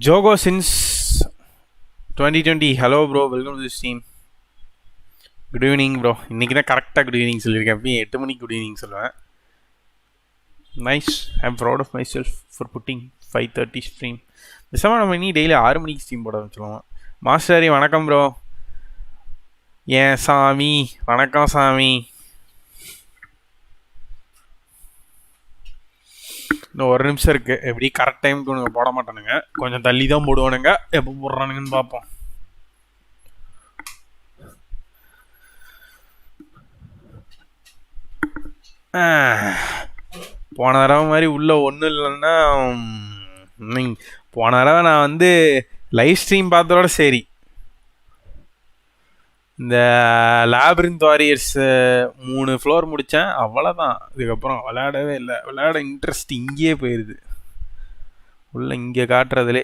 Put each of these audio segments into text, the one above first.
Jogo since 2020. Hello bro, welcome to the stream. Good evening bro. இன்னைக்கு தான் கரெக்டாக good evening சொல்லியிருக்கேன். எப்பயும் 8 மணிக்கு குட் ஈவினிங் சொல்லுவேன். Nice. I'm proud of myself for putting 5:30 stream. நிச்சயமாக நம்ம இனி டெய்லி 6 மணிக்கு ஸ்ட்ரீம் போட வச்சுருவோம். மாஸ்டரி வணக்கம் ப்ரோ. ஏன் சாமி வணக்கம் சாமி. இன்னும் ஒரு நிமிஷம் இருக்குது. எப்படி கரெக்ட் டைமுக்கு ஒன்று போட மாட்டானுங்க, கொஞ்சம் தள்ளி தான் போடுவானுங்க. எப்போ போடுறானுங்கன்னு பார்ப்போம். போன தடவை மாதிரி உள்ள ஒன்றும் இல்லைன்னா, போன தடவை நான் வந்து லைவ் ஸ்ட்ரீம் பார்த்ததோட சரி, இந்த லேப்ரின்த் வாரியர்ஸ் 3 ஃப்ளோர் முடித்தேன், அவ்வளோதான். அதுக்கப்புறம் விளையாடவே இல்லை. விளையாட இன்ட்ரெஸ்ட் இங்கேயே போயிடுது, உள்ள இங்கே காட்டுறதுலே.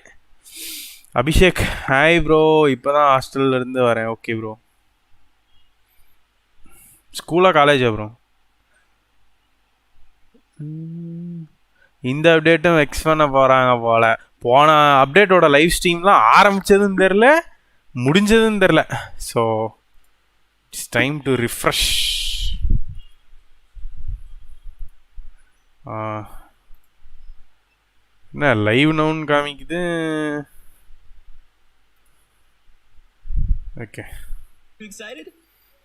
அபிஷேக் ஹாய் ப்ரோ, இப்போ தான் ஹாஸ்டல்லேருந்து வரேன். Okay bro. ஸ்கூலா காலேஜா ப்ரோ? இந்த அப்டேட்டும் வெக்ஸ் பண்ண போகிறாங்க போல். போன அப்டேட்டோட லைவ் ஸ்ட்ரீம்லாம் ஆரம்பித்ததும் தெரில, முடிஞ்சதும் தெரில. So it's time to refresh. என்ன லைவ் நவுன்னு காமிக்குது? Okay.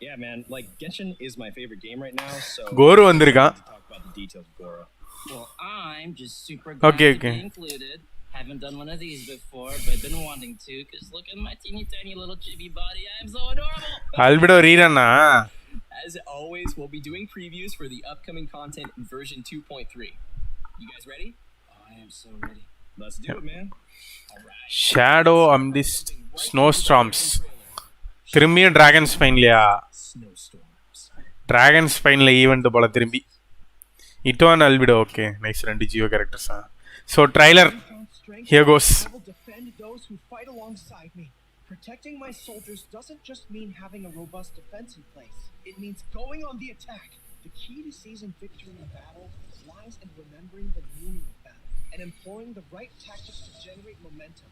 Yeah, man. Like Genshin is my favorite game right now, so Goro வந்திருக்கான். talk about the details of Goro. Well, I'm just super glad Okay. to be included. Haven't done one of these before, but been wanting to, because look at my teeny tiny little chibi body. I am so adorable. Albedo ரீரண்ணா. As always, we'll be doing previews for the upcoming content in version 2.3. You guys ready? I am so ready. Let's do it, man. All right. Shadow Amidst Snowstorms. திரும்பியும் dragon ஸ்பைன்லையா? Dragon ஸ்பைனில் event போல திரும்பி. இட்டோன் Albedo. Okay nice. 2 Geo கேரக்டர்ஸா? So trailer here goes. Protecting my soldiers doesn't just mean having a robust defense in place. It means going on the attack. The key to seizing victory in battle lies in remembering the meaning of battle and employing the right tactics to generate momentum.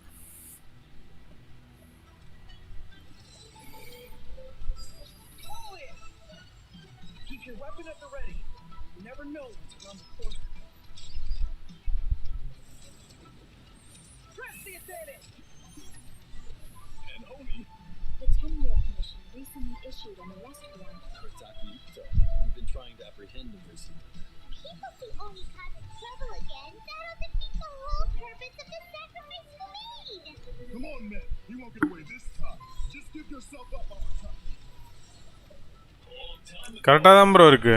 Keep your weapon at the ready. You never know what's around the corner. Press the advantage! And Oni. The 10-year commission recently issued an arrest warrant. We've been trying to apprehend him recently. People see Oni causing trouble again. That'll defeat the whole purpose of the sacrifice you made. Come on, man. You won't get away this time. Just give yourself up on time. கரெக்டாக தான் bro இருக்கு.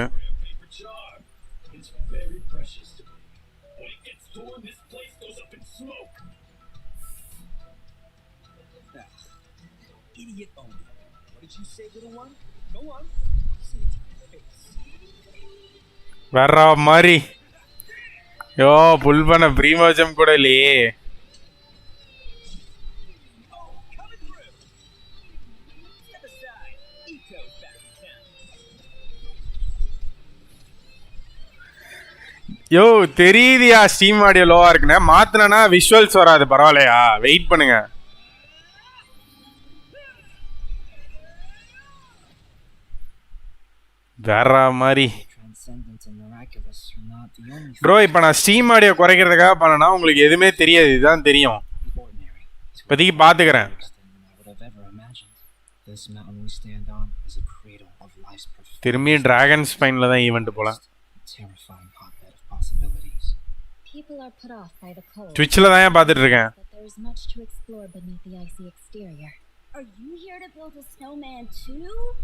Idiot Oni. What did you say, little one? Go on. வேற மாதிரி யோ புல் பண்ண ப்ரீமோஜம் கூட இல்லையே. யோ தெரியுதியா steam audio லோவா இருக்குண்ணே. மாத்தினா விஷுவல்ஸ் வராது. பரவாயில்லையா? வெயிட் பண்ணுங்க. வேற மாதிரி ப்ரோ. இப்போ நான் ஸ்டீம் ஆடியோ குறைக்கிறதுக்காக பண்ணனா உங்களுக்கு எதுவுமே தெரியாது, இதுதான் தெரியும். இப்போதைக்கு பார்த்துக்கிறேன். திரும்பி டிராகன் ஸ்பைனில் தான் ஈவெண்ட் போல. ட்விட்சில் தான் பார்த்துட்டு இருக்கேன்.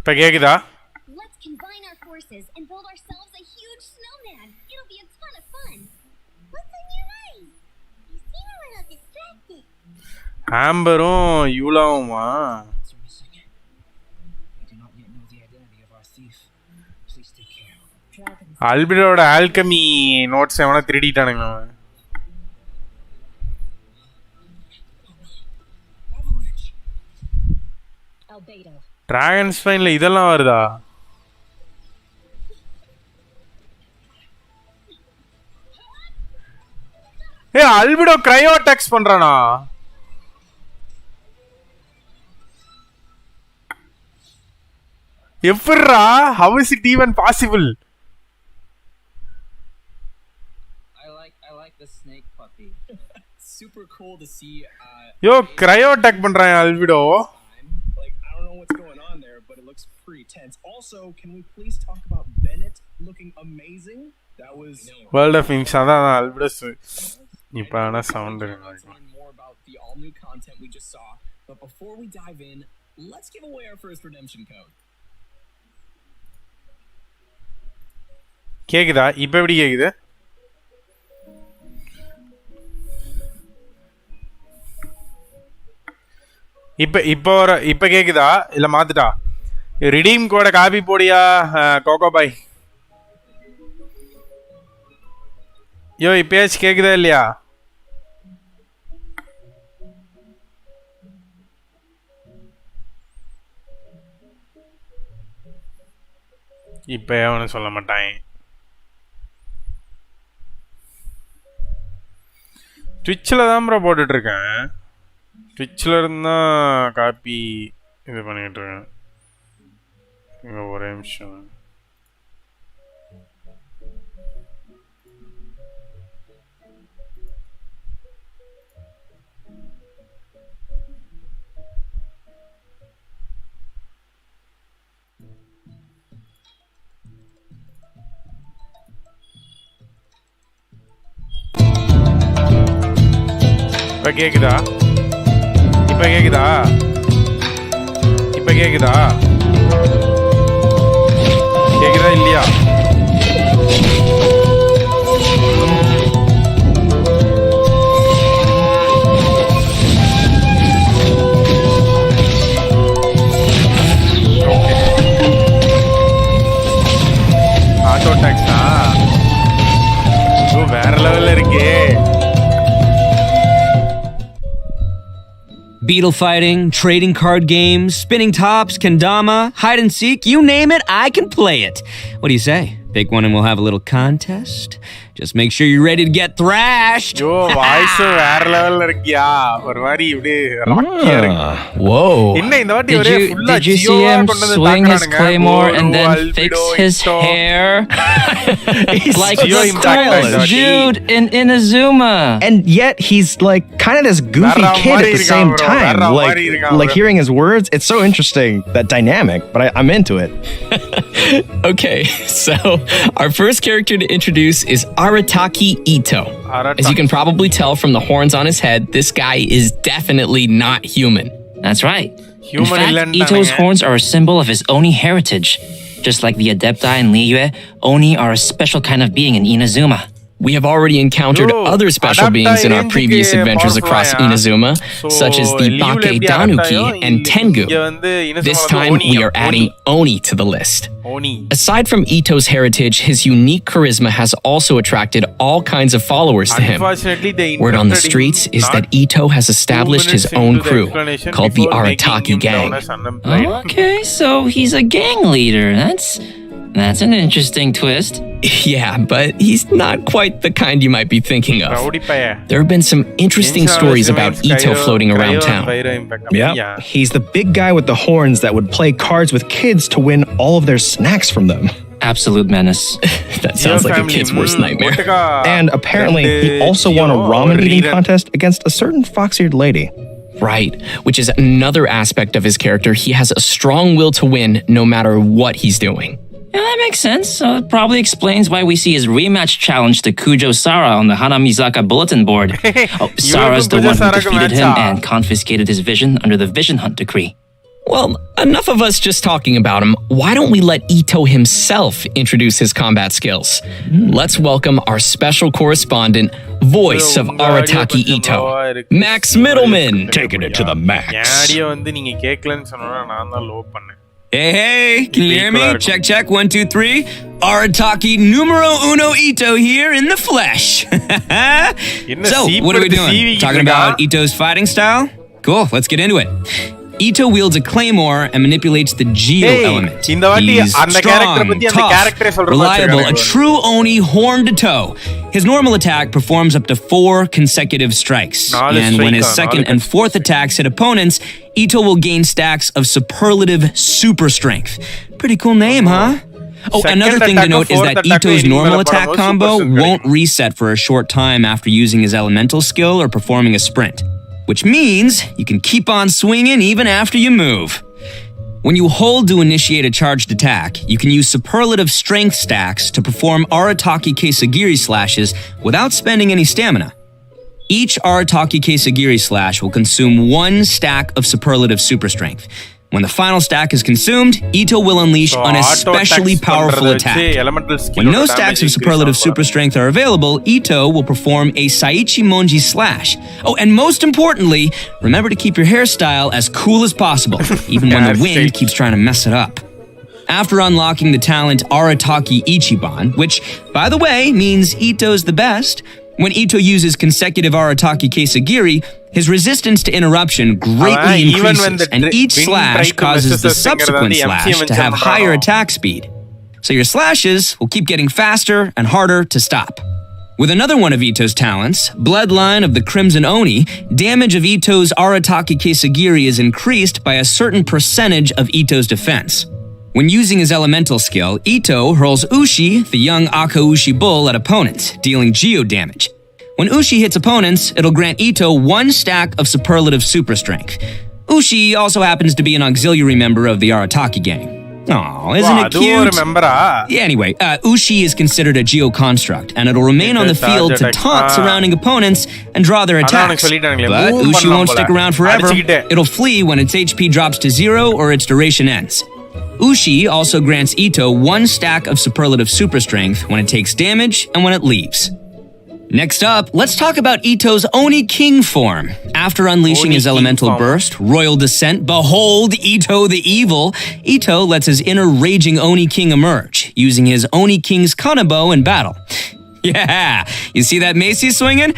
இப்போ கேக்குதா? Let's combine our forces and build ourselves a huge snowman. It'll be a ton of fun. What's on your mind? You seem a little distracted. ஆம்பரும் யூலாவுமா? அல்பிடோட ஆல்கமி நோட்ஸ் எவனா திருடிட்டானுங்க. டிராகன் ஸ்பைன்ல இதெல்லாம் வருதா? ஏ அல்பிடோ கிரையோ அட்டாக்ஸ் பண்றானா? எப்படிரா? How is it even possible? I like the snake puppy. Super cool to see. Yo, cryo attack பண்றான் Albedo. Like, I don't know what's going on there, but it looks pretty tense. Also, can we please talk about Bennett looking amazing? That was World of Imps அதான் Albedo. இப்போ ஆனா sound Let's learn more about the all-new content we just saw. But before we dive in, let's give away our first redemption code. கேக்குதா? இப்போ எப்படி கேக்குது? இப்போ கேக்குதா? இல்ல மாத்துட்டா? redeem கோட காப்பி போடியா கோகோ பாய். யோ இப்பேச்சு கேக்குதா இல்லையா? இப்போ அவனு சொல்ல மாட்டான். ட்விட்சில் தான் ப்ரோ போட்டுட்ருக்கேன். ட்விட்சில் இருந்தால் காப்பி இது பண்ணிகிட்ருக்கேன். இங்கே ஒரே நிமிஷம். இப்போ கேக்குதா? இப்போ கேக்குதா? இப்போ கேக்குதா? கேக்குதா இல்லையா? ஆட்டோ டாக்ஸா? வேற லெவல்ல இருக்கே. Beetle fighting, trading card games, spinning tops, kendama, hide and seek, you name it, I can play it. What do you say? Pick one and we'll have a little contest? Just make sure you're ready to get thrashed. Yo, voice வேற லெவல்ல இருக்கியா? ஒரு மாதிரி இப்படி ராக்கியா இருக்கு. Whoa. என்ன இந்த வாட்டி ஒரே ஃபுல்லா Did you see him swing his claymore and then fix his hair? Like the coolest dude in Inazuma. And yet he's like kind of this goofy kid at the same time. Like hearing his words, it's so interesting, that dynamic, but I'm into it. Okay, so our first character to introduce is Arataki Ito. As you can probably tell from the horns on his head, this guy is definitely not human. That's right. In fact, Ito's horns are a symbol of his Oni heritage. Just like the Adepti in Liyue, Oni are a special kind of being in Inazuma. We have already encountered other special beings in our previous adventures across Inazuma, such as the Bake Danuki and Tengu. This time, we are adding Oni to the list. Aside from Ito's heritage, his unique charisma has also attracted all kinds of followers to him. Word on the streets is that Ito has established his own crew, called the Arataki Gang. Okay, so he's a gang leader. That's an interesting twist. Yeah, but he's not quite the kind you might be thinking of. There have been some interesting stories about Ito floating around town. Yeah, he's the big guy with the horns that would play cards with kids to win all of their snacks from them. Absolute menace. That sounds like a kid's worst nightmare. And apparently, he also won a ramen eating contest against a certain fox-eared lady. Right, which is another aspect of his character. He has a strong will to win no matter what he's doing. Yeah, that makes sense. It probably explains why we see his rematch challenge to Kujo Sara on the Hanamizaka bulletin board. Sara's the one who defeated him and confiscated his vision under the Vision Hunt decree. Well, enough of us just talking about him. Why don't we let Ito himself introduce his combat skills? Let's welcome our special correspondent, voice of Arataki Ito, Max Middleman. Taking it to the max. Hey, can you hear me? Check, check, 1, 2, 3. Arataki numero uno Ito here in the flesh. So, what are we doing? Talking about Ito's fighting style? Cool, let's get into it. Ito wields a claymore and manipulates the Geo element. He's strong, tough, reliable, a true Oni horn to toe. His normal attack performs up to 4 consecutive strikes. And when his second and fourth attacks hit opponents, Ito will gain stacks of superlative super strength. Pretty cool name, huh? Oh, another thing to note is that Ito's normal attack combo won't reset for a short time after using his elemental skill or performing a sprint, which means you can keep on swinging even after you move. When you hold to initiate a charged attack, you can use superlative strength stacks to perform Arataki Keisagiri slashes without spending any stamina. Each Arataki Keisagiri slash will consume 1 stack of superlative super strength. When the final stack is consumed, Ito will unleash an especially powerful attack. When no stacks of superlative super strength are available, Ito will perform a Saichi Monji slash. Oh, and most importantly, remember to keep your hairstyle as cool as possible, even when the wind keeps trying to mess it up. After unlocking the talent Arataki Ichiban, which, by the way, means Ito's the best, when Ito uses consecutive Arataki Keisagiri, his resistance to interruption greatly increases, and each slash causes the subsequent slash to have higher attack speed. So your slashes will keep getting faster and harder to stop. With another one of Ito's talents, Bloodline of the Crimson Oni, damage of Ito's Arataki Keisagiri is increased by a certain percentage of Ito's defense. When using his elemental skill, Ito hurls Ushi, the young Akaushi bull, at opponents, dealing geo damage. When Ushi hits opponents, it'll grant Ito 1 stack of superlative super strength. Ushi also happens to be an auxiliary member of the Arataki gang. Aw, isn't it cute? Yeah, anyway, Ushi is considered a geo construct, and it'll remain on the field to taunt surrounding opponents and draw their attacks. But Ushi won't stick around forever. It'll flee when its HP drops to 0 or its duration ends. Ushi also grants Ito 1 stack of superlative super strength when it takes damage and when it leaves. Next up, let's talk about Ito's Oni King form. After unleashing his elemental burst, Royal Descent, behold Ito the Evil, Ito lets his inner raging Oni King emerge, using his Oni King's Kanabo in battle. Yeah, you see that Macy swinging?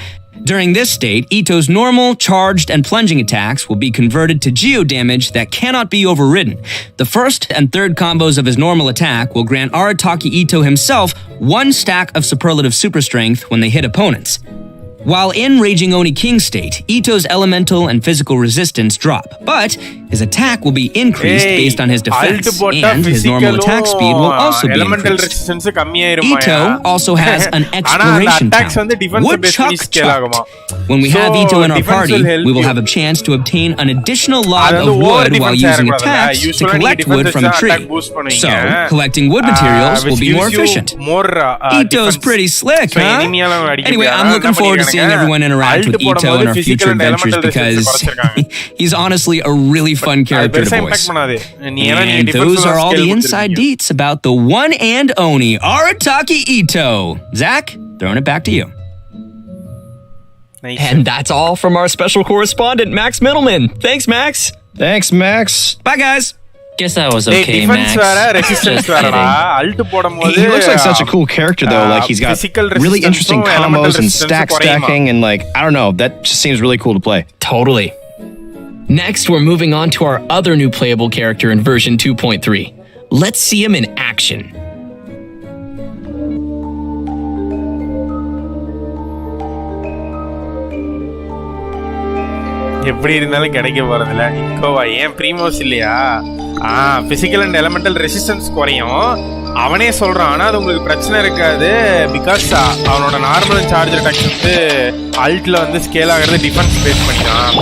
During this state, Ito's normal, charged, and plunging attacks will be converted to geo damage that cannot be overridden. The first and third combos of his normal attack will grant Arataki Ito himself 1 stack of superlative super strength when they hit opponents. While in Raging Oni King state, Ito's elemental and physical resistance drop, but his attack will be increased based on his defense, and his normal attack speed will also be increased. Ito also has an exploration talent, Woodchuck Chuck. When we have Ito in our party, we will have a chance to obtain an additional log of wood while using attacks to collect wood from a tree. So, collecting wood materials will be more efficient. Ito's pretty slick, huh? Anyway, I'm looking forward to seeing everyone interact with Ito in our future adventures because he's honestly a really fun character to voice. And those are all the inside deets about the one and only Arataki Ito. Zach, throwing it back to you. And that's all from our special correspondent, Max Middleman. Thanks, Max. Thanks, Max. Bye, guys. Guess that was okay, Max. He looks like such a cool character, though. Like, he's got really interesting combos and stacking, and like, I don't know, that just seems really cool to play. Totally. Next, we're moving on to our other new playable character in version 2.3. Let's see him in action. எப்படி இருந்தாலும் கிடைக்க போறதில்ல இன்கோவா ஏன் ப்ரீமோஸ் இல்லையா physical and elemental resistance குறையும் அவனே சொல்றான் ஆனா அது உங்களுக்கு பிரச்சனை இருக்காது பிகாஸ் அவனோட நார்மல் சார்ஜ் அட்டாக்ஸ் வந்து அல்ட்ல வந்து ஸ்கேல் ஆகிறது டிஃபென்ஸ் பேஸ் பண்ணிதான்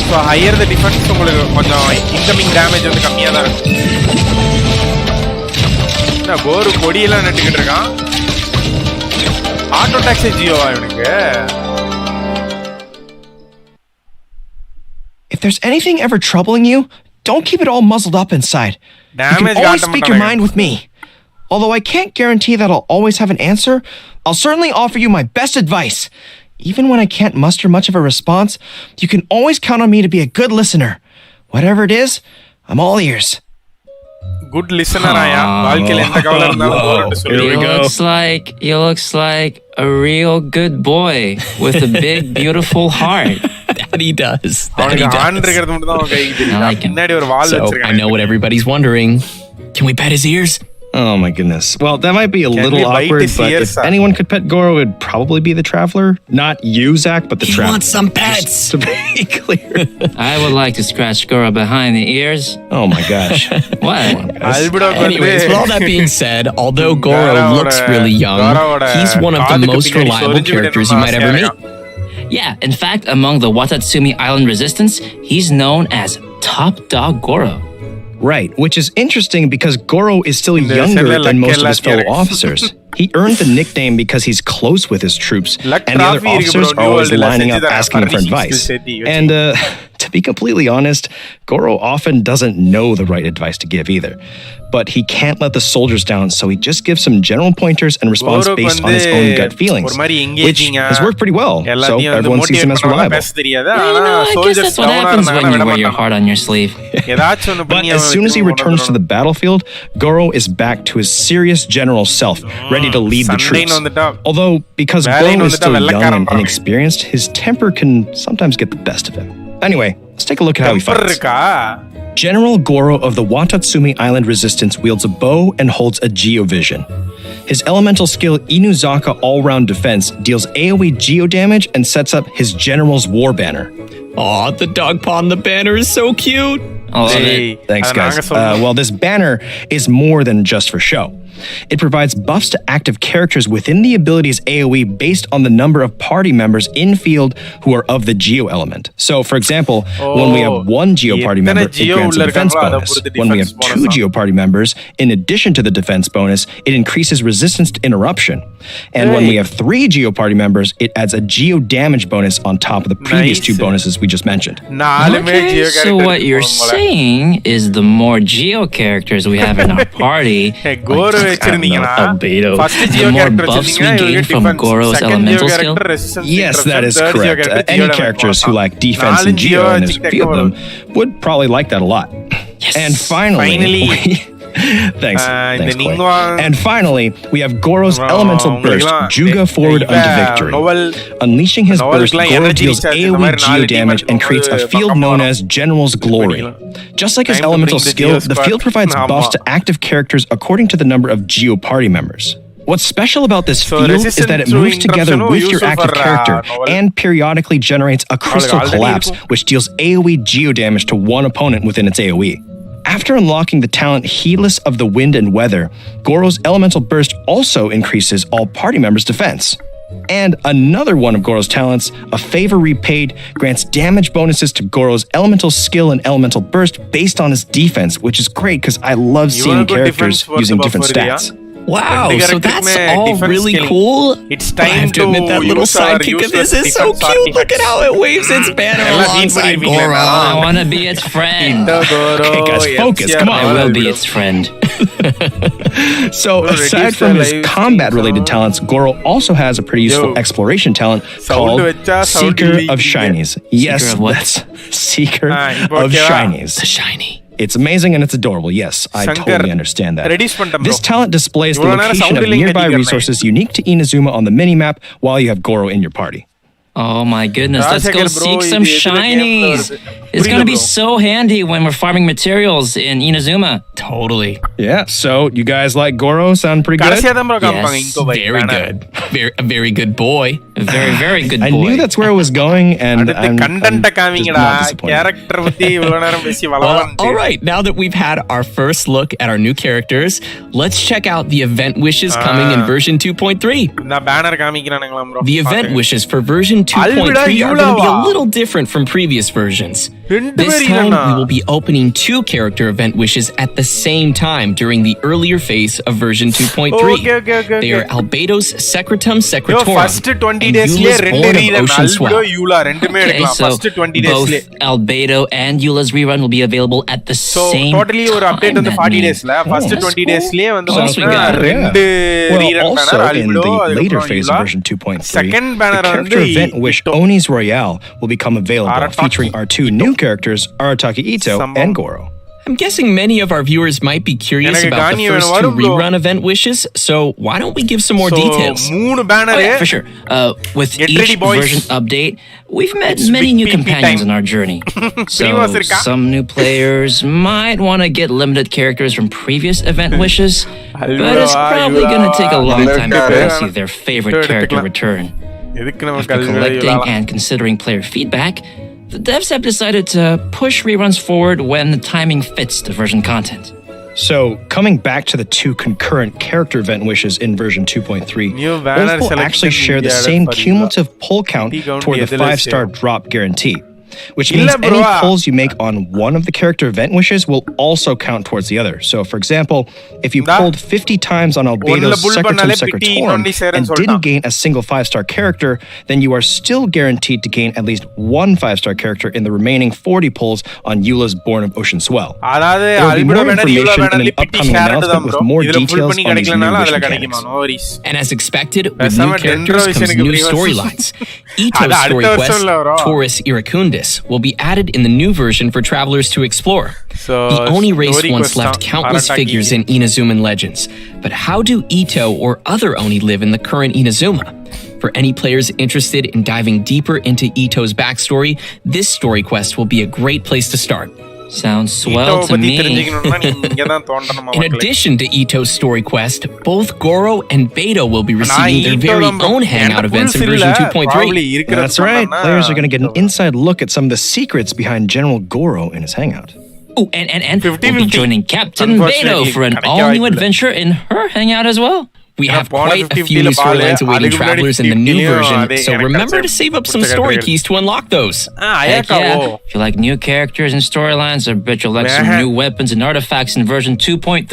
ஸோ ஹையர் த டிஃபென்ஸ் உங்களுக்கு கொஞ்சம் இன்கமிங் டேமேஜ் வந்து கம்மியாக தான் இருக்கும் கோரு கொடியெல்லாம் நட்டுக்கிட்டு இருக்கான் ஆட்டோ டாக்ஸி ஜியோவா இவனுக்கு If there's anything ever troubling you, don't keep it all muzzled up inside. You can always speak your mind with me. Although I can't guarantee that I'll always have an answer, I'll certainly offer you my best advice. Even when I can't muster much of a response, you can always count on me to be a good listener. Whatever it is, I'm all ears. Good listener, He looks like a real good boy with a big, beautiful heart. That he does. I like him. So, I know what everybody's wondering. Can we pet his ears? Oh my goodness. Well, that might be a little awkward, but if anyone could pet Goro, it'd probably be the Traveler. Not you, Zach, but the Traveler. He wants some pets! Just to be clear. I would like to scratch Goro behind the ears. Oh my gosh. What? Anyways, with all that being said, although Goro looks really young, he's one of the most reliable characters you might ever meet. Yeah, in fact, among the Watatsumi Island Resistance, he's known as Top Dog Goro. Right, which is interesting because Goro is still younger than most of his fellow officers. He earned the nickname because he's close with his troops, and the other officers are always lining up asking him for advice. And to be completely honest, Goro often doesn't know the right advice to give either. But he can't let the soldiers down, so he just gives some general pointers and responds based on his own gut feelings, which has worked pretty well, so everyone sees him as reliable. I guess that's what happens when you wear your heart on your sleeve. But as soon as he returns to the battlefield, Goro is back to his serious general self, ready to lead the troops. Although, because Goro is still young and inexperienced, his temper can sometimes get the best of him. Anyway, let's take a look at how he fights. General Goro of the Watatsumi Island Resistance wields a bow and holds a Geovision. His elemental skill Inuzaka All-Round Defense deals AoE geo damage and sets up his General's War Banner. Aw, the dog paw on the banner is so cute. Thanks, guys. Well, this banner is more than just for show. It provides buffs to active characters within the ability's AoE based on the number of party members in field who are of the Geo element. So, for example, when we have one Geo party member, it grants a defense bonus. When we have two Geo party members, in addition to the defense bonus, it increases resistance to interruption. And when we have three Geo party members, it adds a Geo damage bonus on top of the previous two bonuses we just mentioned. Okay, so what you're saying is the more Geo characters we have in our party, Albedo, the more buffs we gain from Goro's elemental skill? Yes, that is correct. Any characters who like defense and Geo, and there's a few of them, would probably like that a lot. Yes. And finally Thanks, Clay. And finally, we have Goro's elemental burst, Juga forward unto victory. Unleashing his burst, Goro deals AoE geo damage and creates a field known as General's Glory. Just like his elemental skill, the field provides buffs to active characters according to the number of Geo party members. What's special about this field is that it moves together with your active character and periodically generates a crystal collapse, which deals AoE geo damage to one opponent within its AoE. After unlocking the talent Heedless of the Wind and Weather, Goro's elemental burst also increases all party members' defense. And another one of Goro's talents, A Favor Repaid, grants damage bonuses to Goro's elemental skill and elemental burst based on his defense, which is great because I love seeing characters using different stats. Wow, so that's all really cool. It's time I have to admit that little sidekick of his is so cute. Look at how it waves its banner alongside Goro. I want to be its friend. Okay, guys, focus. Come on. I will be its friend. So, aside from his combat-related talents, Goro also has a pretty useful exploration talent called Seeker of Shinies. Yes, that's Seeker of Shinies. The shiny. It's amazing and it's adorable. Yes, I totally understand that. This talent displays the location of nearby resources unique to Inazuma on the minimap while you have Goro in your party. Oh my goodness, let's go seek some shinies. It's going to be so handy when we're farming materials in Inazuma. Totally. Yeah, so you guys like Goro? Sound pretty good? Yes, very good. A very good boy. A very, very good boy. I knew that's where it was going, and I'm just not disappointed. Well, all right, now that we've had our first look at our new characters, let's check out the event wishes coming in version 2.3. The event wishes for version 2.3 are going to be a little different from previous versions. This time, we will be opening 2 character event wishes at the same time during the earlier phase of version 2.3. They are Albedo's Secretum Secretorum and Eula's Born of Ocean Swell. Okay, so both Albedo and Eula's rerun will be available at the same time. Totally ஒரு update on the 40 days la first 20 days லயே வந்து also in the later phase of version 2.3, the character event wish Oni's Royale will become available, featuring our 2 new characters, Arataki Ito and Goro. I'm guessing many of our viewers might be curious about the first 2 rerun event wishes, so why don't we give some more details? For sure. With each version update, we've met many new companions on our journey. So some new players might want to get limited characters from previous event wishes, but it's probably going to take a long time before they see their favorite character return. After collecting and considering player feedback, the devs have decided to push reruns forward when the timing fits the version content. So, coming back to the 2 concurrent character event wishes in version 2.3, both will actually share the same cumulative pull count toward the 5-star drop guarantee. Which means any pulls you make on one of the character event wishes will also count towards the other. So, for example, if you pulled 50 times on Albedo's Secretum Secretorum and didn't gain a single 5-star character, then you are still guaranteed to gain at least 1 5-star character in the remaining 40 pulls on Eula's Born of Ocean Swell. There will be more information in an upcoming announcement with more details on these new mission mechanics. And as expected, with new characters comes new storylines. Ito's story quest, Taurus Iracundus, will be added in the new version for travelers to explore. The Oni race once left countless figures in Inazuman legends, but how do Ito or other Oni live in the current Inazuma? For any players interested in diving deeper into Ito's backstory, this story quest will be a great place to start. Sounds swell to me. In addition to Ito's story quest, both Goro and Beto will be receiving their very own hangout events in version 2.3. That's right. Players are going to get an inside look at some of the secrets behind General Goro in his hangout. Oh, and we'll be joining Captain Beto for an all-new adventure in her hangout as well. We have quite a few new storylines awaiting travelers in the new version, so remember to save up some story keys to unlock those. Heck yeah. If you like new characters and storylines, I bet you'll like some new weapons and artifacts in version 2.3.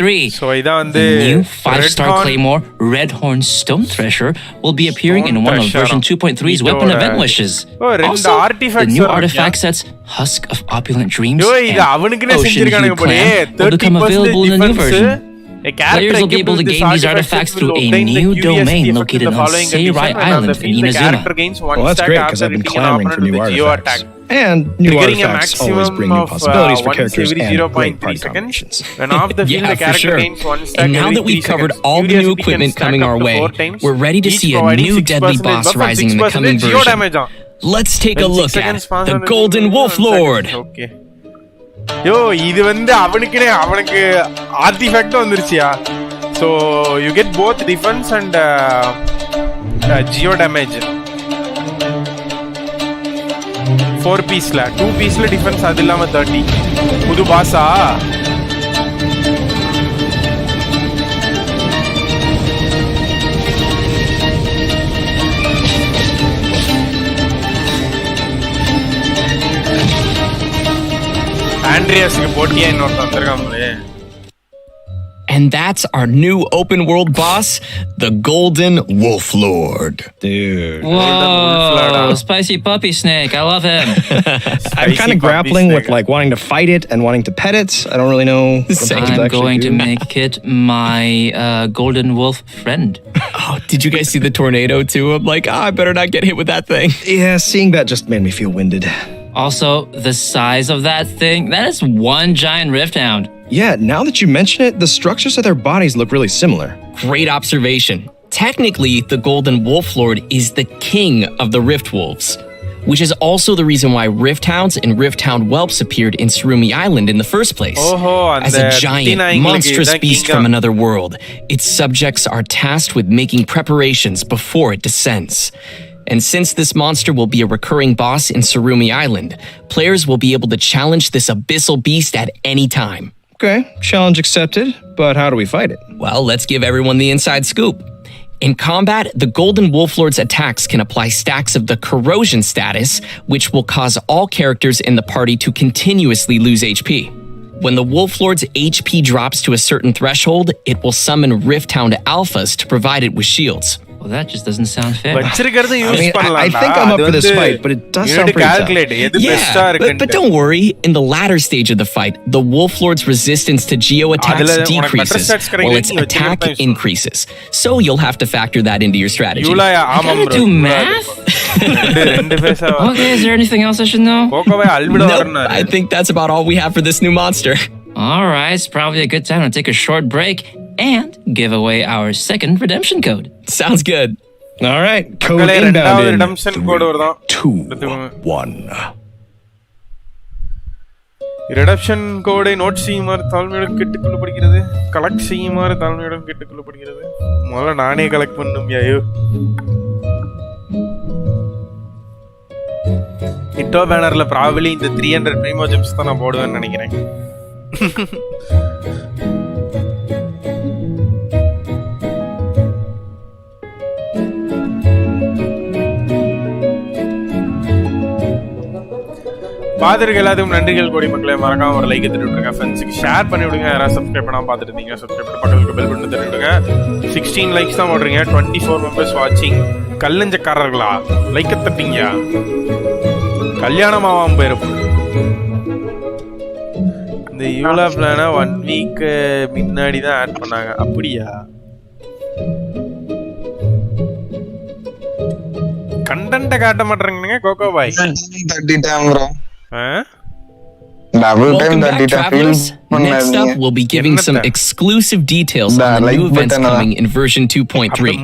The new 5-star Claymore Redhorn Stone Thresher will be appearing in one of version 2.3's weapon event wishes. Also, the new artifact sets Husk of Opulent Dreams and Ocean View Clan will become available in the new version. Players will be able to gain these artifacts through a new domain located on Seirai Island in Inazuma. Well, that's great, because I've been clamoring for new artifacts. And new artifacts always bring new possibilities for characters and great party combinations. Yeah, for sure. And now that we've covered all the new equipment coming our way, we're ready to see a new deadly boss rising in the coming version. Let's take a look at the Golden Wolf Lord. யோ இது வந்து அவனுக்கு artifact வந்துருச்சியா so you get both defence and Geo damage 4 பீஸ்ல 2 பீஸ்ல defence அது இல்லாம 30 புது பாஸா ஆண்ட்ரியாஸ்க்கு போட்டியா இன்னொருத்தன் வந்திருக்காங்களே. And that's our new open world boss, the Golden Wolf Lord. Dude. Whoa, spicy puppy snake. I love him. I'm kind of grappling with like wanting to fight it and wanting to pet it. I don't really know what I'm going to make it my Golden Wolf friend. Oh, did you guys see the tornado too? I'm like, I better not get hit with that thing. Yeah, seeing that just made me feel winded. Also, the size of that thing, that is one giant rift hound. Yeah, now that you mention it, the structures of their bodies look really similar. Great observation. Technically, the Golden Wolf Lord is the king of the Rift Wolves, which is also the reason why Rift Hounds and Rift Hound whelps appeared in Surumi Island in the first place. As a giant, monstrous beast from another world, its subjects are tasked with making preparations before it descends. And since this monster will be a recurring boss in Surumi Island, players will be able to challenge this abyssal beast at any time. Okay, challenge accepted, but how do we fight it? Well, let's give everyone the inside scoop. In combat, the Golden Wolf Lord's attacks can apply stacks of the corrosion status, which will cause all characters in the party to continuously lose HP. When the Wolf Lord's HP drops to a certain threshold, it will summon Rift Hound Alphas to provide it with shields. Well, that just doesn't sound fair. I think I'm up for this fight, but it does sound pretty tough. Yeah, but don't worry. In the latter stage of the fight, the Wolf Lord's resistance to geo attacks decreases, while its attack increases. So you'll have to factor that into your strategy. I gotta do math? Okay, is there anything else I should know? Nope, I think that's about all we have for this new monster. Alright, it's probably a good time to take a short break and give away our second redemption code. Sounds good. All right, code inbound in redemption code 2, 1. ரிடப்ஷன் கோடை note செய்யுமாறு தாழ்மையுடன் கேட்டுக்கொள்ளப்படுகிறது. Collect செய்யுமாறு தாழ்மையுடன் கேட்டுக்கொள்ளப்படுகிறது. முதல்ல நானே collect பண்ணும் ஐயோ. இட்டோ பேனர்ல probably இந்த 300 ப்ரீமோ ஜெம்ஸ் தான் நான் போடுவேன்னு நினைக்கிறேன். பாத்துருக்க எல்லாத்துக்கும் நன்றிகள் கோடி மக்களே. மறக்காம ஒரு லைக் தட்டி விடுங்க, ஃப்ரெண்ட்ஸுக்கு ஷேர் பண்ணி விடுங்க. யாராவது சப்ஸ்கிரைப் பண்ணாம பார்த்துட்டு இருந்தீங்க சப்ஸ்கிரைப் பண்ணி பக்கத்துக்கு பெல் பட்டன் தட்டி விடுங்க. 16 லைக்ஸ் தான் போடுறீங்க, 24 மெம்பர்ஸ் வாட்சிங். கல்லஞ்சக்காரர்களா லைக் தட்டிங்க, கல்யாணமாவாம போயிருப்போம். இந்த யூலா பிளான 1 வீக் முன்னாடி தான் ஆட் பண்ணாங்க. அப்படியா? கண்டென்ட்ட காட்ட மாட்டேறீங்க cocoa bye. Welcome back, travelers. Next up, we'll be giving some exclusive details on the new events coming in version 2.3.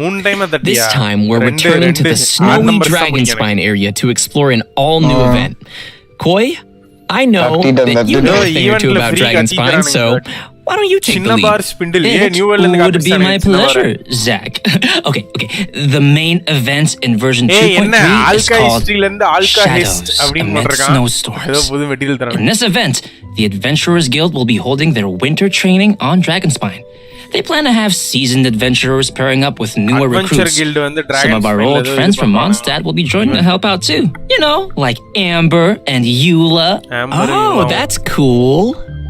This time, we're returning to the snowy Dragonspine area to explore an all-new event. Koi, I know that you know a thing or two about Dragonspine, so why don't you take the lead? It would be my pleasure, Zach. Okay. The main event in version 2.3 is called Shadows Amid Snowstorms. In this event, the Adventurers Guild will be holding their winter training on Dragonspine. They plan to have seasoned adventurers pairing up with newer recruits. Some of our old friends from Mondstadt will be joining to help out too. You know, like Amber and Eula. Oh, that's cool.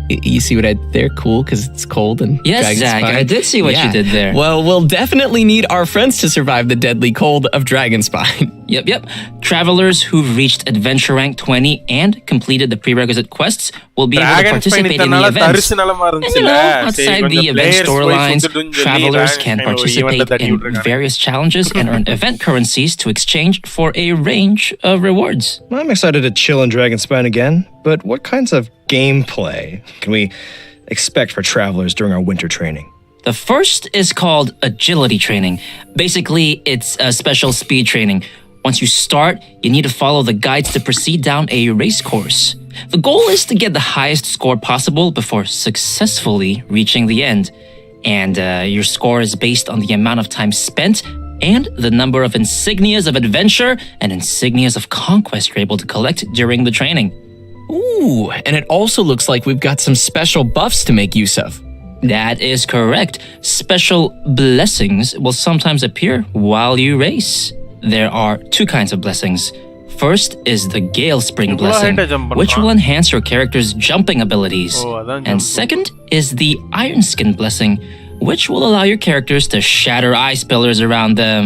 You see what I did there? Cool, because it's cold and yes, Zach, I did see what you did there. Well, we'll definitely need our friends to survive the deadly cold of Dragonspine. Yep. Travelers who've reached Adventure Rank 20 and completed the prerequisite quests will be able to participate in the events. And you know, outside the event storylines, travelers can participate in various challenges and earn event currencies to exchange for a range of rewards. I'm excited to chill in Dragonspine again, but what kinds of gameplay can we expect for travelers during our winter training? The first is called Agility Training. Basically, it's a special speed training. Once you start, you need to follow the guides to proceed down a race course. The goal is to get the highest score possible before successfully reaching the end. And your score is based on the amount of time spent and the number of insignias of adventure and insignias of conquest you're able to collect during the training. Ooh, and it also looks like we've got some special buffs to make use of. That is correct. Special blessings will sometimes appear while you race. There are 2 kinds of blessings. First is the Gale Spring blessing, which will enhance your character's jumping abilities. And second is the Iron Skin blessing, which will allow your characters to shatter ice pillars around them.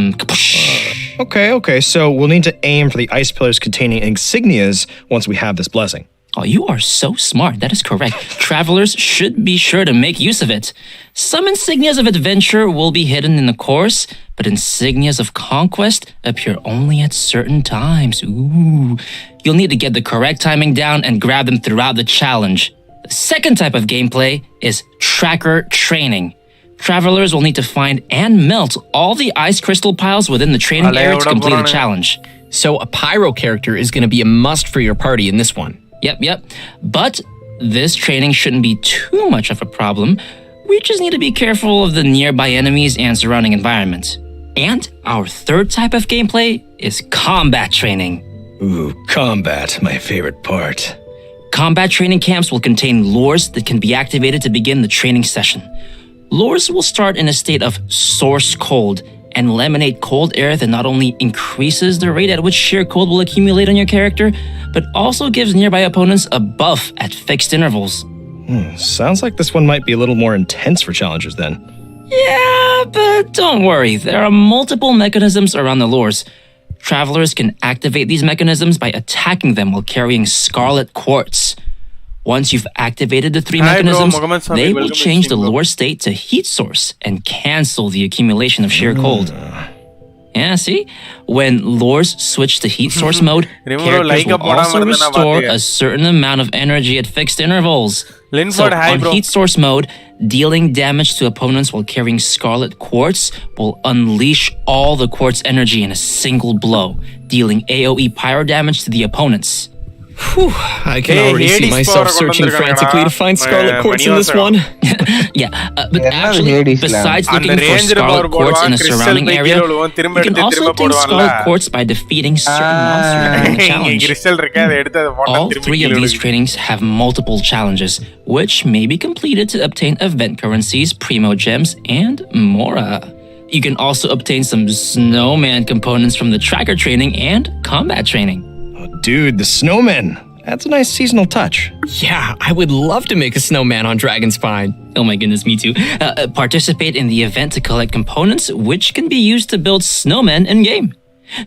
Okay, so we'll need to aim for the ice pillars containing insignias once we have this blessing. Oh, you are so smart. That is correct. Travelers should be sure to make use of it. Some insignias of adventure will be hidden in the course, but insignias of conquest appear only at certain times. Ooh. You'll need to get the correct timing down and grab them throughout the challenge. The second type of gameplay is Tracker Training. Travelers will need to find and melt all the ice crystal piles within the training area to complete the challenge. So a pyro character is going to be a must for your party in this one. Yep. But this training shouldn't be too much of a problem. We just need to be careful of the nearby enemies and surrounding environment. And our third type of gameplay is combat training. Ooh, combat, my favorite part. Combat training camps will contain lures that can be activated to begin the training session. Lures will start in a state of source cold and will emanate cold air that not only increases the rate at which sheer cold will accumulate on your character, but also gives nearby opponents a buff at fixed intervals. Sounds like this one might be a little more intense for challengers then. Yeah, but don't worry. There are multiple mechanisms around the lures. Travelers can activate these mechanisms by attacking them while carrying Scarlet Quartz. Once you've activated the 3 mechanisms, they will change the lure state to heat source and cancel the accumulation of sheer cold. Yeah, see? When lures switch to heat source mode, characters will also restore a certain amount of energy at fixed intervals. So on heat source mode, dealing damage to opponents while carrying Scarlet Quartz will unleash all the Quartz energy in a single blow, dealing AoE pyro damage to the opponents. Whew, I can already see myself searching frantically to find Scarlet Quartz in this one. But actually, besides looking for Scarlet Quartz in a surrounding area, you can also obtain Scarlet Quartz by defeating certain monsters in the challenge. All three of these trainings have multiple challenges, which may be completed to obtain event currencies, Primo Gems, and more. You can also obtain some snowman components from the tracker training and combat training. Dude, the snowman. That's a nice seasonal touch. Yeah, I would love to make a snowman on Dragonspine. Oh my goodness, me too. Participate in the event to collect components which can be used to build snowmen in-game.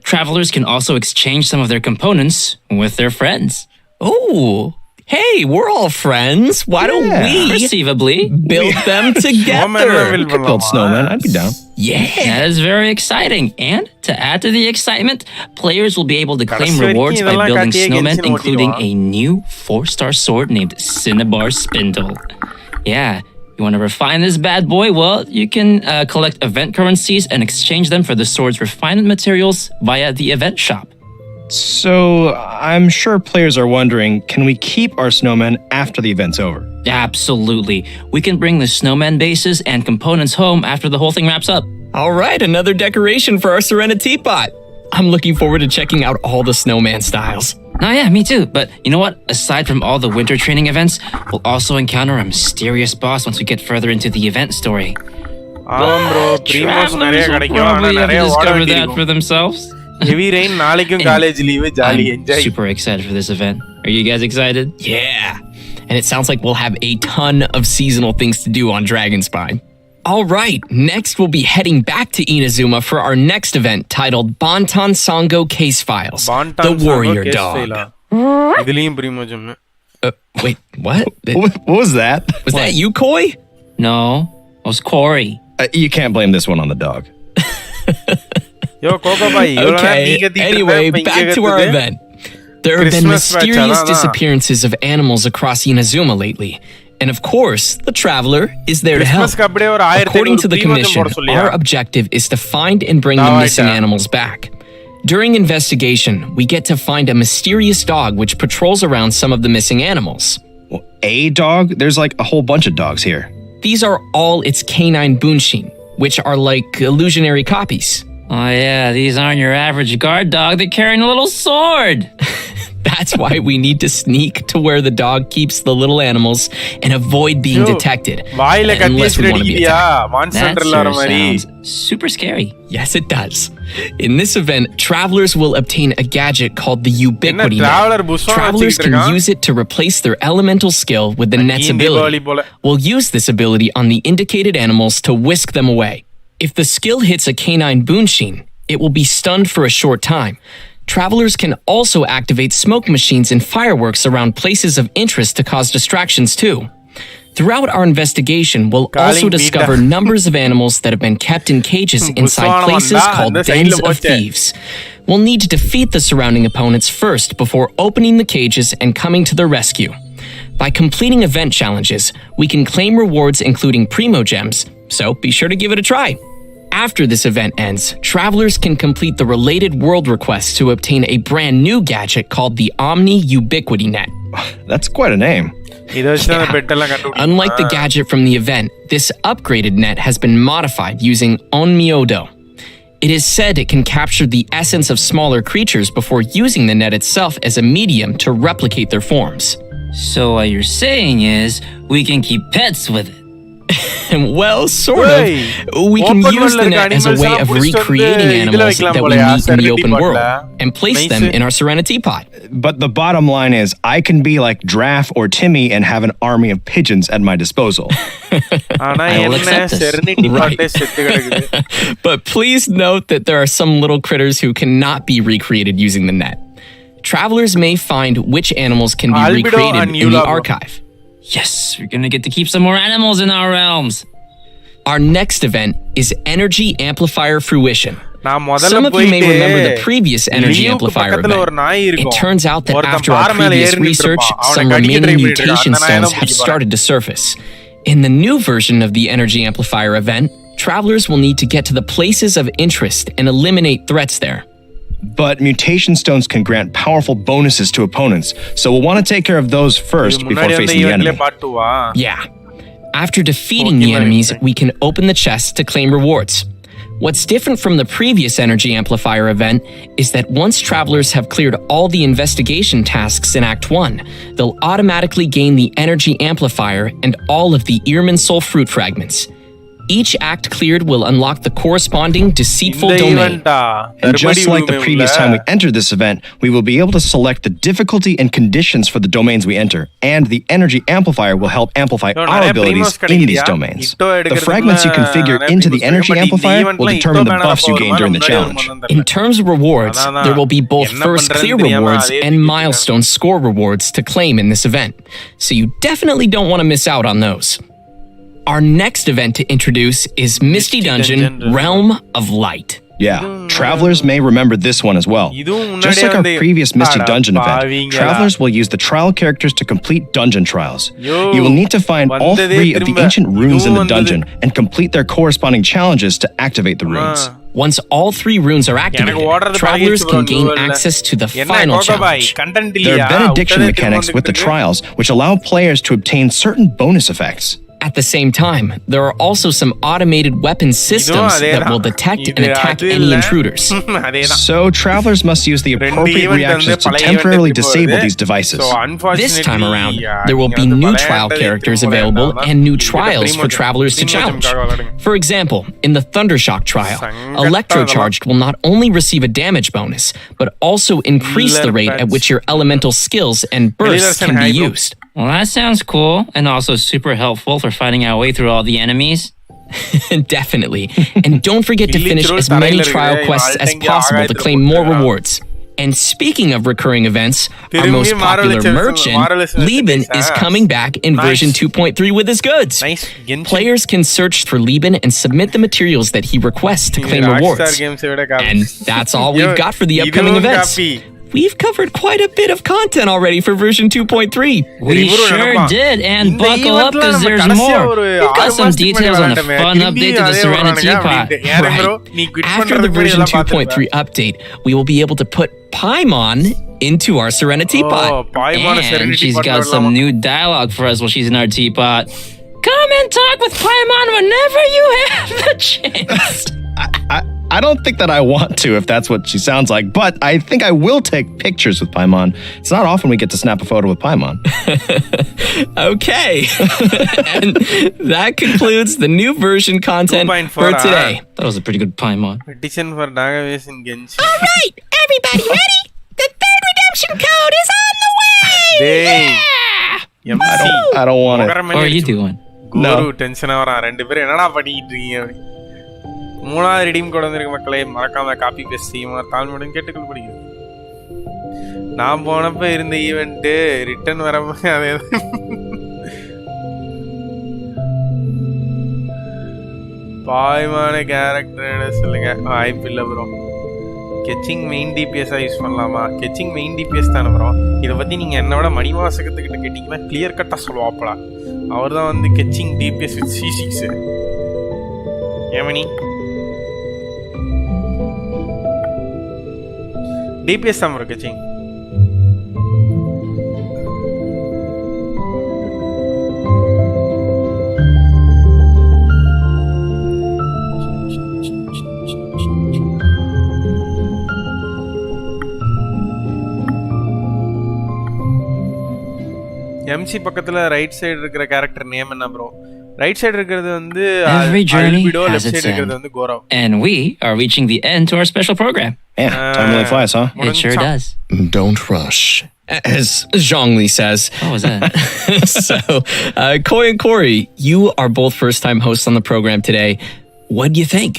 Travelers can also exchange some of their components with their friends. Oh, hey, we're all friends. Why don't we perceivably build them together? We could build snowmen. I'd be down. Yeah, that is very exciting. And to add to the excitement, players will be able to claim rewards by building snowmen, including a new 4-star sword named Cinnabar Spindle. Yeah, you want to refine this bad boy? Well, you can collect event currencies and exchange them for the sword's refinement materials via the event shop. So, I'm sure players are wondering, can we keep our snowmen after the event's over? Absolutely. We can bring the snowman bases and components home after the whole thing wraps up. All right, another decoration for our Serena teapot. I'm looking forward to checking out all the snowman styles. Oh yeah, me too. But you know what? Aside from all the winter training events, we'll also encounter a mysterious boss once we get further into the event story. Travelers will probably have to discover that for themselves. Heavy rain, நாளைக்கும் college leave, jolly enjoy. Super excited for this event. Are you guys excited? Yeah. And it sounds like we'll have a ton of seasonal things to do on Dragonspine. All right, next we'll be heading back to Inazuma for our next event titled Bantan Sango Case Files, the Warrior Dog. Wait, what? What was that? Was that you, Koi? No, it was Corey. You can't blame this one on the dog. Okay, anyway, back to our event. There have been mysterious disappearances of animals across Inazuma lately. And of course, the Traveler is there to help. According to the Commission, our objective is to find and bring the missing animals back. During investigation, we get to find a mysterious dog which patrols around some of the missing animals. Well, a dog? There's like a whole bunch of dogs here. These are all its canine bunshin, which are like illusionary copies. Oh yeah, these aren't your average guard dog. They're carrying a little sword. That's why we need to sneak to where the dog keeps the little animals and avoid being detected. Unless we want to be attacked. That sure sounds super scary. Yes, it does. In this event, travelers will obtain a gadget called the Ubiquity Net. Travelers can use it to replace their elemental skill with the net's ability. We'll use this ability on the indicated animals to whisk them away. If the skill hits a canine bunshin, it will be stunned for a short time. Travelers can also activate smoke machines and fireworks around places of interest to cause distractions too. Throughout our investigation, we'll also discover numbers of animals that have been kept in cages inside places called dens of thieves. We'll need to defeat the surrounding opponents first before opening the cages and coming to their rescue. By completing event challenges, we can claim rewards including Primo Gems, so be sure to give it a try. After this event ends, travelers can complete the related world requests to obtain a brand new gadget called the Omni Ubiquity Net. That's quite a name. Yeah. Unlike the gadget from the event, this upgraded net has been modified using Onmyodo. It is said it can capture the essence of smaller creatures before using the net itself as a medium to replicate their forms. So what you're saying is, we can keep pets with it. Well, sort of. We can use the net as a way of recreating animals that we meet in the open world and place them in our Serena teapot. But the bottom line is, I can be like Draff or Timmy and have an army of pigeons at my disposal. I will accept this. Right. But please note that there are some little critters who cannot be recreated using the net. Travelers may find which animals can be recreated in the archive. Yes, we're gonna get to keep some more animals in our realms. Our next event is Energy Amplifier Fruition. Some of you may remember the previous energy amplifier event. It turns out that after our previous research, some remaining mutation stones have started to surface. In the new version of the energy amplifier event, travelers will need to get to the places of interest and eliminate threats there. But mutation stones can grant powerful bonuses to opponents, so we'll want to take care of those first before facing the enemy. Yeah. After defeating the enemies, we can open the chests to claim rewards. What's different from the previous energy amplifier event is that once travelers have cleared all the investigation tasks in Act 1, they'll automatically gain the energy amplifier and all of the Earman Soul Fruit fragments. Each act cleared will unlock the corresponding deceitful domain. And just like the previous time we entered this event, we will be able to select the difficulty and conditions for the domains we enter, and the energy amplifier will help amplify our abilities in these domains. The fragments you configure into the energy amplifier will determine the buffs you gain during the challenge. In terms of rewards, there will be both first clear rewards and milestone score rewards to claim in this event, so you definitely don't want to miss out on those. Our next event to introduce is Misty Dungeon, Realm of Light. Yeah, travelers may remember this one as well. Just like our previous Misty Dungeon event, travelers will use the trial characters to complete dungeon trials. You will need to find all 3 of the ancient runes in the dungeon and complete their corresponding challenges to activate the runes. Once all 3 runes are activated, travelers can gain access to the final challenge. There are benediction mechanics with the trials, which allow players to obtain certain bonus effects. At the same time, there are also some automated weapon systems that will detect and attack any intruders. So travelers must use the appropriate reactions to temporarily disable these devices. This time around, there will be new trial characters available and new trials for travelers to challenge. For example, in the Thundershock trial, Electrocharged will not only receive a damage bonus, but also increase the rate at which your elemental skills and bursts can be used. Well, that sounds cool, and also super helpful for finding our way through all the enemies. Definitely. And don't forget to finish as many trial quests as possible to claim more rewards. And speaking of recurring events, our most popular merchant, Lieben, is coming back in version 2.3 with his goods. Players can search for Lieben and submit the materials that he requests to claim rewards. And that's all we've got for the upcoming events. We've covered quite a bit of content already for version 2.3. We sure did, and buckle up because there's more. We've got some details on a fun update to the Serenity Pot. Right. After the version 2.3 update, we will be able to put Paimon into our Serenity Pot. And she's got some new dialogue for us while she's in our teapot. Come and talk with Paimon whenever you have the chance. I don't think that I want to, if that's what she sounds like, but I think I will take pictures with Paimon. It's not often we get to snap a photo with Paimon. Okay. And that concludes the new version content for today. That was a pretty good Paimon. Petition for Dagavase in Genshin. All right, everybody ready? The 3rd redemption code is on the way! Yeah! I don't want it. What are you doing? Goro tension ஆவறான் ரெண்டு பேரும் என்னடா பண்ணிட்டு இருக்கீங்க? 3வது redeem code வந்திருக்கு மக்களே, மறக்காம copy paste செய்யுமா தாழ்மையுடன் கேட்டுக்கொள் படிக்கிறேன். நான் போனப்ப இருந்த ஈவென்ட் ரிட்டர்ன் வரப்ப அதே பாய்மான கேரக்டர் சொல்லுங்க. வாய்ப்பு இல்லை ப்ரோ. கெச்சிங் மெயின் டிபிஎஸ்ஸா யூஸ் பண்ணலாமா? கெச்சிங் மெயின் டிபிஎஸ் தானே ப்ரோ. இதை பற்றி நீங்கள் என்னோட மணிவாசகத்துக்கிட்ட கேட்டிங்கன்னா கிளியர் கட்டாக சொல்லுவாப்படா. அவர் தான் வந்து கெச்சிங் டிபிஎஸ் வித் C6. ஏமணி டிபிஎஸ் தான் ப்ரோ கெச்சிங். எம்சி பக்கத்துல ரைட் சைடு இருக்கிற கேரக்டர் நேம் என்ன ப்ரோ? ரைட் சைடு இருக்கிறது வந்து அல்பிடோ, லெஃப்ட் சைடு இருக்கிறது வந்து Koro. And we are reaching the end to our special program. Yeah, time really flies, huh? It sure does. Don't rush. As Zhongli says. What was that? So, Koi and Corey, you are both first-time hosts on the program today. What do you think?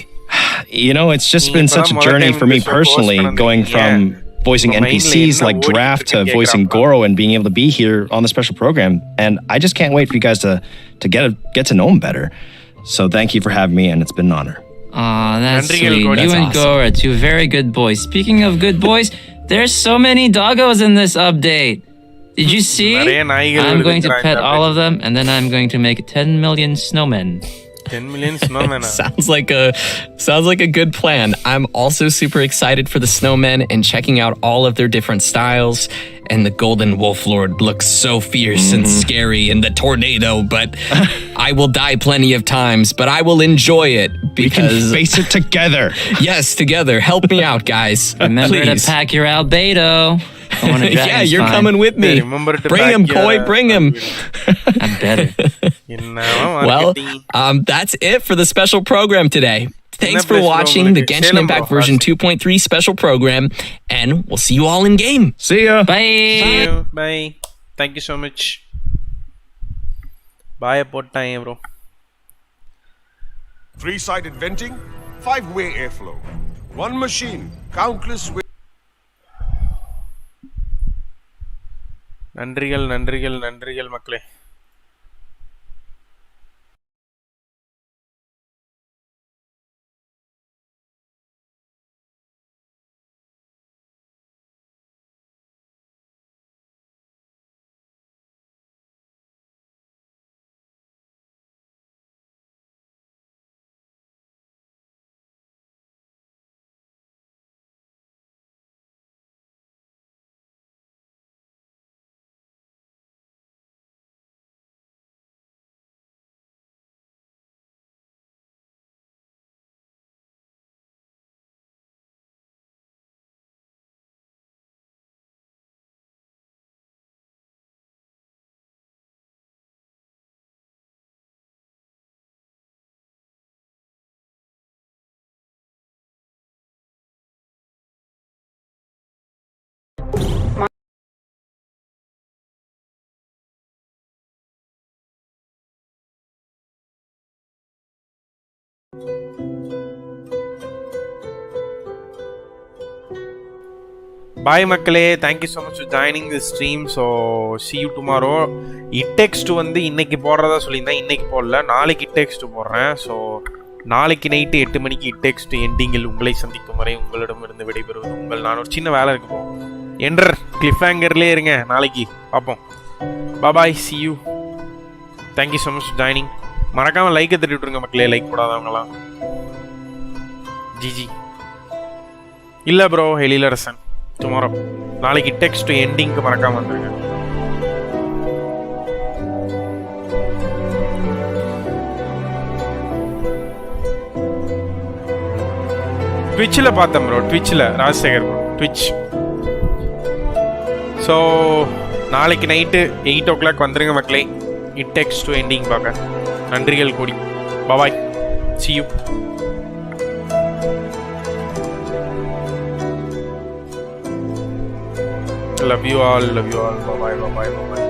You know, it's just been such a journey for me personally, going from voicing NPCs like Draft to voicing Goro and being able to be here on the special program. And I just can't wait for you guys to get to know him better. So thank you for having me, and it's been an honor. Aw, that's Nandrigal sweet. Cody. You That's and awesome. Goro are two very good boys. Speaking of good boys, there's so many doggos in this update. Did you see? நிறைய நாய்கள் I'm going to வருதுங்கறாங்க pet all update. of them, and then I'm going to make 10 million snowmen. 10 million snowmen. Sounds like a good plan. I'm also super excited for the snowmen and checking out all of their different styles. And the Golden Wolf Lord looks so fierce and scary in the tornado, but I will die plenty of times, but I will enjoy it because We can face it together. yes, together. Help me out, guys. Remember Please. to pack your albedo. Yeah, you're coming with me. Remember to Bring pack him, your, Koi, bring him. I'm better. Well, that's it for the special program today. Thanks for watching the Genshin Impact version 2.3 special program, and we'll see you all in game. See ya. Bye. See you. Bye. Thank you so much. Bye, போட்டாங்க bro. 3-sided venting, 5-way airflow. One machine, countless ways. நன்றிகள் மக்களே. Bye மக்களே. Thank you so much for joining this stream. So see you tomorrow. It takes two வந்து இன்னைக்கு போடுறதா சொல்லியிருந்தேன். இன்னைக்கு போடல, நாளைக்கு it takes two போடுறேன். ஸோ நாளைக்கு நைட்டு 8 மணிக்கு it takes two எண்டிங்கில் உங்களை சந்திக்கும் வரை உங்களிடமிருந்து விடைபெறுவது உங்கள். நான் ஒரு சின்ன வேலை இருக்கு போ என்டர் கிளிஃப்ஹேங்கர்லேயே இருங்க. நாளைக்கு பார்ப்போம். பாய். see you. Thank you so much for joining. மறக்காமல் லைக்கை தட்டி விட்ருங்க மக்களே, லைக் போடாதவங்களாம். ஜிஜி இல்லை ப்ரோ, எழிலரசன் டுமாரோ. நாளைக்கு டெக்ஸ்ட் எண்டிங்க்கு மறக்காம வந்துருங்க. ட்விட்சில் பார்த்தேன் ப்ரோ, ட்விட்சில் ராஜசேகர் ப்ரோ, ட்விட்ச். ஸோ நாளைக்கு நைட்டு 8 o'clock வந்துருங்க மக்களே, இட் டெக்ஸ்ட் எண்டிங் பார்க்க. நன்றிகள் கூடி. பாய். see you. Love you all. Bye bye.